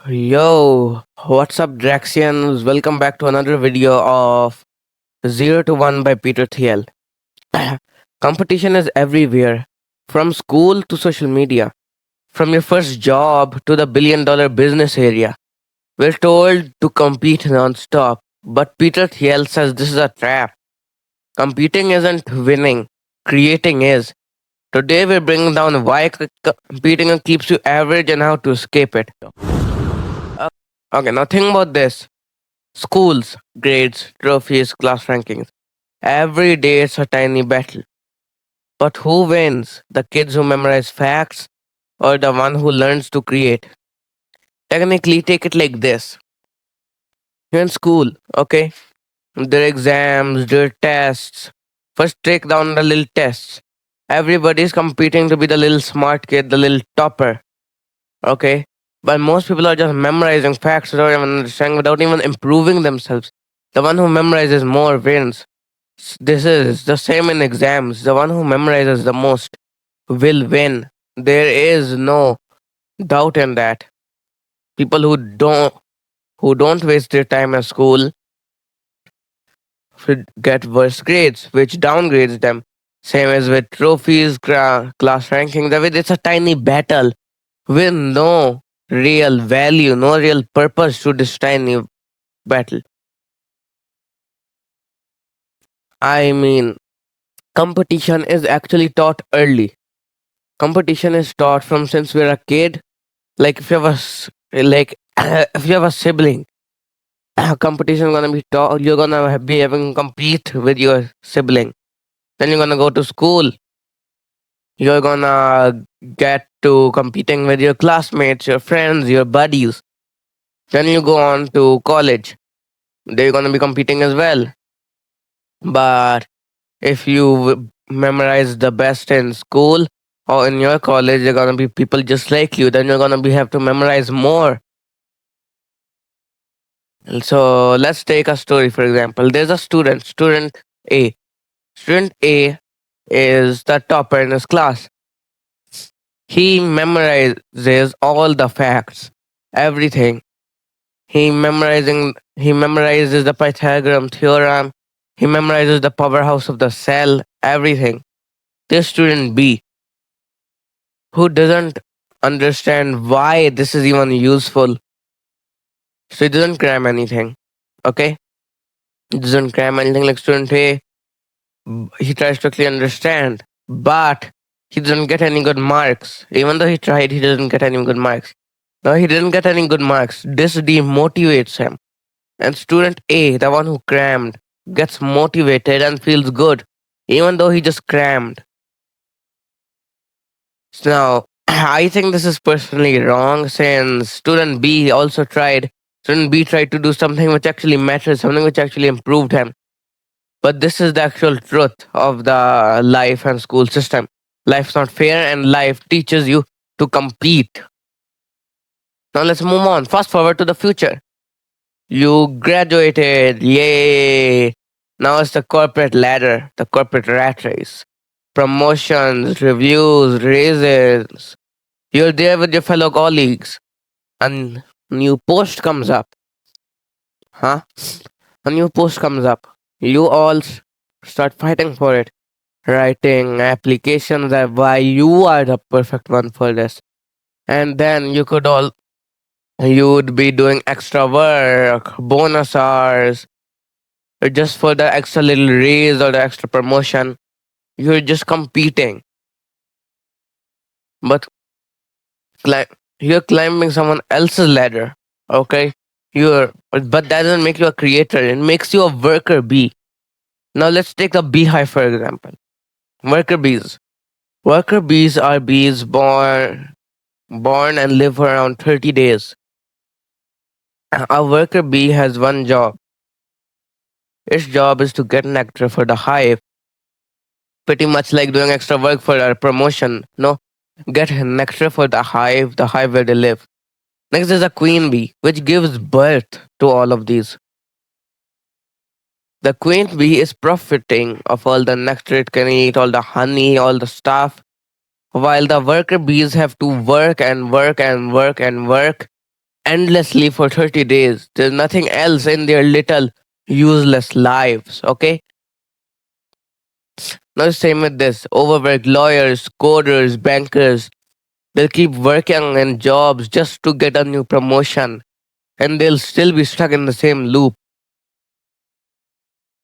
Yo, what's up, Draxians? Welcome back to another video of 0 to 1 by Peter Thiel. Competition is everywhere, from school to social media, from your first job to the billion-dollar business area. We're told to compete non-stop, but Peter Thiel says this is a trap. Competing isn't winning, creating is. Today we're bringing down why competing keeps you average and how to escape it. Okay, now think about this. Schools, grades, trophies, class rankings. Every day it's a tiny battle. But who wins? The kids who memorize facts or the one who learns to create? Technically, take it like this. You're in school, okay? There are exams, there are tests. First, take down the little tests. Everybody's competing to be the little smart kid, the little topper, okay? But most people are just memorizing facts without even understanding, without even improving themselves. The one who memorizes more wins. This is the same in exams. The one who memorizes the most will win. There is no doubt in that. People who don't waste their time at school should get worse grades, which downgrades them. Same as with trophies, class rankings. It's a tiny battle with no real value, no real purpose to this tiny battle. I mean, competition is actually taught early. Competition is taught from since we're a kid. Like if you have like if you have a sibling, competition gonna be taught. You're gonna be having compete with your sibling. Then you're gonna go to school. You're gonna get to competing with your classmates, your friends, your buddies. Then you go on to college. They're gonna be competing as well. But if you memorize the best in school or in your college, there are gonna be people just like you. Then you're gonna be have to memorize more. So let's take a story for example. There's a student A. Student A is the topper in his class. He memorizes all the facts, everything. He memorizes the Pythagorean theorem. He memorizes the powerhouse of the cell, everything. This student B, who doesn't understand why this is even useful, so he doesn't cram anything. Okay? He doesn't cram anything like student A. He tries to clearly understand, but he doesn't get any good marks. Even though he tried, he doesn't get any good marks. No, he didn't get any good marks. This demotivates him. And student A, the one who crammed, gets motivated and feels good, even though he just crammed. So now, I think this is personally wrong since student B also tried. Student B tried to do something which actually matters, something which actually improved him. But this is the actual truth of the life and school system. Life's not fair, and life teaches you to compete. Now let's move on. Fast forward to the future. You graduated, yay! Now it's the corporate ladder, the corporate rat race. Promotions, reviews, raises. You're there with your fellow colleagues. And new post comes up. Huh? A new post comes up. You all start fighting for it. Writing applications that why you are the perfect one for this. And then you would be doing extra work, bonus hours, or just for the extra little raise or the extra promotion. You're just competing. But you're climbing someone else's ladder. Okay? But that doesn't make you a creator, it makes you a worker bee. Now let's take the beehive for example. Worker bees. Worker bees are bees born and live for around 30 days. A worker bee has one job. Its job is to get nectar for the hive, pretty much like doing extra work for a promotion. No, get nectar for the hive where they live. Next is a queen bee, which gives birth to all of these. The queen bee is profiting of all the nectar it can eat, all the honey, all the stuff, while the worker bees have to work and work and work and work endlessly for 30 days. There's nothing else in their little useless lives, okay? Now, the same with this overworked lawyers, coders, bankers. They'll keep working in jobs just to get a new promotion, and they'll still be stuck in the same loop.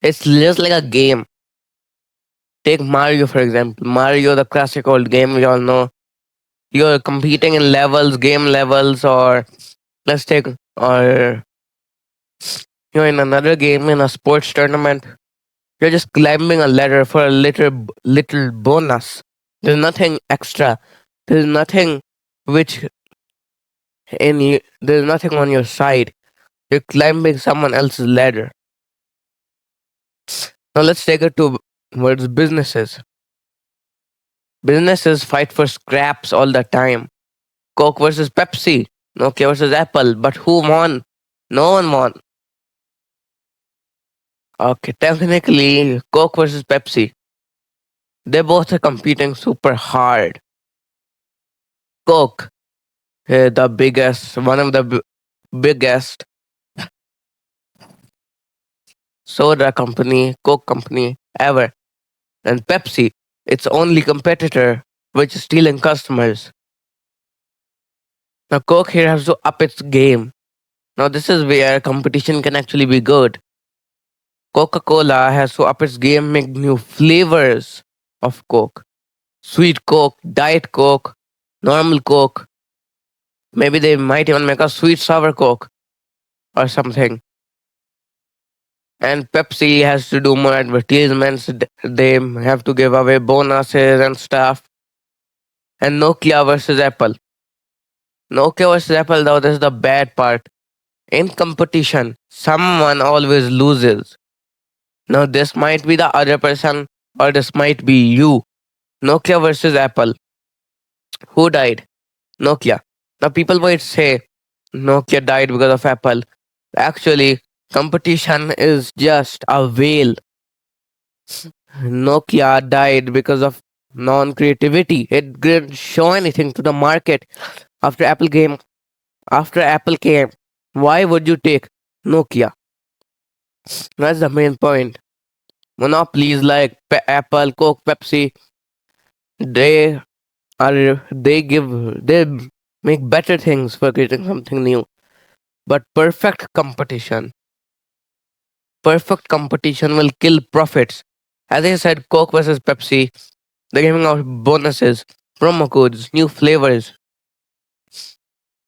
It's just like a game. Take Mario, for example. Mario, the classic old game we all know. You're competing in levels, game levels, or let's take, or you're in another game in a sports tournament. You're just climbing a ladder for a little bonus. There's nothing extra. There's nothing which there's nothing on your side. You're climbing someone else's ladder. Now let's take it towards businesses. Businesses fight for scraps all the time. Coke versus Pepsi, Nokia versus Apple, but who won? No one won. Okay, technically, Coke versus Pepsi. They both are competing super hard. Coke, the biggest, one of the biggest soda company, Coke company ever. And Pepsi, its only competitor, which is stealing customers. Now, Coke here has to up its game. Now, this is where competition can actually be good. Coca Cola has to up its game, make new flavors of Coke. Sweet Coke, Diet Coke, normal Coke. Maybe they might even make a sweet sour Coke or something. And Pepsi has to do more advertisements. They have to give away bonuses and stuff. And Nokia versus Apple. Nokia versus Apple, though, this is the bad part. In competition, someone always loses. Now, this might be the other person, or this might be you. Nokia versus Apple. Who died? Nokia. Now, people might say Nokia died because of Apple. Actually, competition is just a veil. Nokia died because of non creativity. It didn't show anything to the market after Apple came. After Apple came, why would you take Nokia? That's the main point. Monopolies like Apple, Coke, Pepsi, they they make better things for creating something new. But perfect competition will kill profits. As I said, Coke versus Pepsi, they're giving out bonuses, promo codes, new flavors.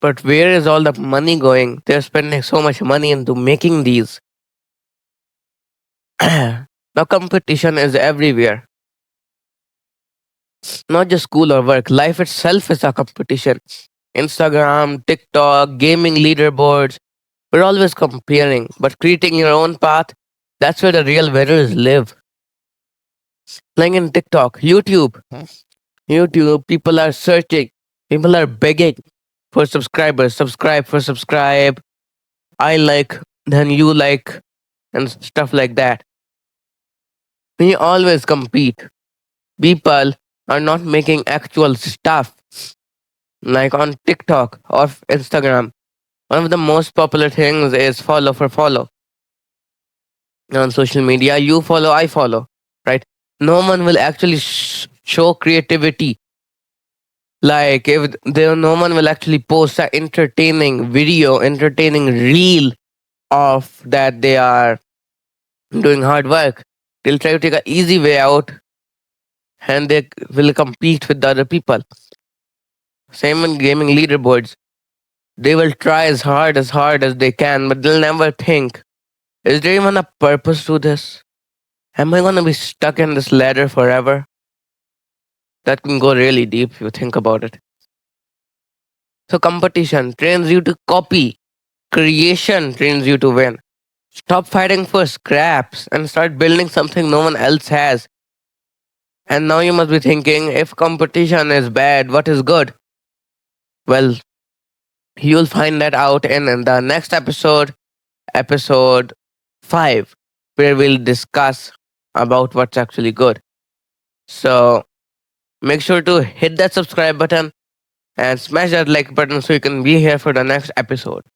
But where is all the money going? They're spending so much money into making these. Now competition is everywhere. Not just school or work. Life itself is a competition. Instagram, TikTok, gaming leaderboards. We're always comparing, but creating your own path, that's where the real winners live. Like in TikTok, YouTube, people are searching, people are begging for subscribers. Subscribe for subscribe. I like, then you like, and stuff like that. We always compete. People are not making actual stuff like on TikTok or Instagram. One of the most popular things is follow for follow. On social media, you follow, I follow, right? No one will actually show creativity. Like if there, no one will actually post an entertaining video, entertaining reel of that they are doing hard work. They'll try to take an easy way out, and they will compete with the other people. Same in gaming leaderboards. They will try as hard as they can, but they'll never think, is there even a purpose to this? Am I gonna be stuck in this ladder forever? That can go really deep if you think about it. So competition trains you to copy. Creation trains you to win. Stop fighting for scraps and start building something no one else has. And now you must be thinking, if competition is bad, what is good? Well, you'll find that out in the next episode, episode 5, where we'll discuss about what's actually good. So make sure to hit that subscribe button and smash that like button so you can be here for the next episode.